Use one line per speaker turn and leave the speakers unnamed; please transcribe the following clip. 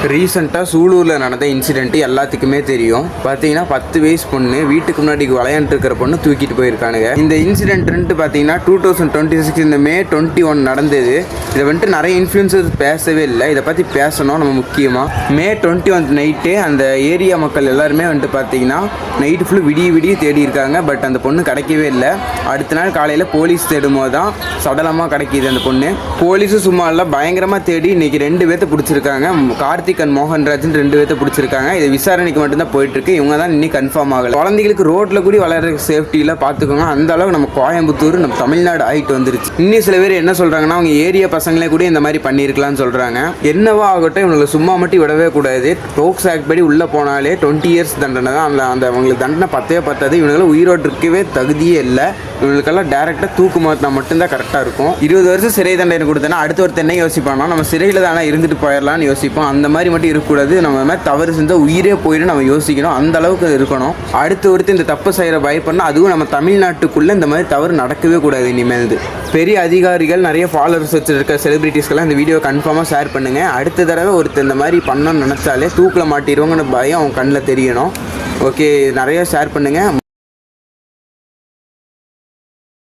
ரீசெண்டாக சூலூரில் நடந்த இன்சிடென்ட் எல்லாத்துக்குமே தெரியும். பார்த்தீங்கன்னா 10 வயசு பொண்ணு வீட்டுக்கு முன்னாடி விளையாண்டு இருக்கிற பொண்ணு தூக்கிட்டு போயிருக்கானுங்க. இந்த இன்சிடென்ட் பார்த்தீங்கன்னா 2026 இந்த May 21 நடந்தது. இதை வந்துட்டு நிறைய இன்ஃப்ளூயன்சர்ஸ் பேசவே இல்லை. இதை பற்றி பேசணும் நம்ம முக்கியமாக. May 21 நைட்டு அந்த ஏரியா மக்கள் எல்லாருமே வந்துட்டு பார்த்தீங்கன்னா நைட்டு ஃபுல்லு விடிய தேடி இருக்காங்க. பட் அந்த பொண்ணு கிடைக்கவே இல்லை. அடுத்த நாள் காலையில் போலீஸ் தேடும் போது தான் சடலமாக கிடைக்கிது அந்த பொண்ணு. போலீஸும் சும்மா இல்லை, பயங்கரமாக தேடி இன்றைக்கி 2 பேர்த்த பிடிச்சிருக்காங்க. கார்த்திக் அண்ட் மோகன்ராஜன் 2 பேர்த்த பிடிச்சிருக்காங்க. இது விசாரணைக்கு மட்டும்தான் போயிட்டுருக்கு. இவங்க தான் இன்னும் கன்ஃபார்ம் ஆகலை. குழந்தைகளுக்கு ரோட்டில் கூட வளர்கிற சேஃப்டியில் பார்த்துக்கோங்க. அந்த அளவுக்கு நம்ம கோயம்புத்தூர் நம்ம தமிழ்நாடு ஆகிட்டு வந்துருச்சு. இன்னும் சில பேர் என்ன சொல்கிறாங்கன்னா அவங்க ஏரியா பசங்களே கூட இந்த மாதிரி பண்ணியிருக்கலாம்னு சொல்கிறாங்க. என்னவோ ஆகட்டும், இவங்களுக்கு சும்மா மட்டும் விடவே கூடாது. ரோக்ஸ் ஆக்ட் படி உள்ளே போனாலே 20 இயர்ஸ் தண்டனை தான். அந்த அவங்களுக்கு தண்டனை பத்தாது. இவங்களுக்கெல்லாம் உயிரோடு இருக்கவே தகுதியே இல்லை. இவங்களுக்கெல்லாம் டேரெக்டாக தூக்கு மாற்றினா மட்டும்தான் கரெக்டாக இருக்கும். 20 வருஷம் சிறை தண்டனை கொடுத்தனா அடுத்த ஒருத்தர் என்ன யோசிப்பானா, நம்ம சிறையில் தானே இருந்துட்டு போயிடலாம்னு யோசிப்போம். அந்த மாதிரி மட்டும் இருக்கக்கூடாது. நம்ம மாதிரி தவறு செஞ்சால் உயிரே போயிடும் நம்ம யோசிக்கணும். அந்த அளவுக்கு இருக்கணும். அடுத்து ஒருத்தர் இந்த தப்பு செய்கிற பயப்படணும். அதுவும் நம்ம தமிழ்நாட்டுக்குள்ளே இந்த மாதிரி தவறு நடக்கவே கூடாது. இனிமேல் பெரிய அதிகாரிகள் நிறைய ஃபாலோவர்ஸ் வச்சுருக்க செலிபிரிட்டிஸ்க்கெல்லாம் இந்த வீடியோ கன்ஃபார்மாக ஷேர் பண்ணுங்கள். அடுத்த தடவை ஒருத்தர் இந்த மாதிரி பண்ணணும்னு நினச்சாலே தூக்கில் மாட்டிடுவோங்கன்னு பயம் அவங்க கண்ணில் தெரியணும். ஓகே, நிறைய ஷேர் பண்ணுங்கள்.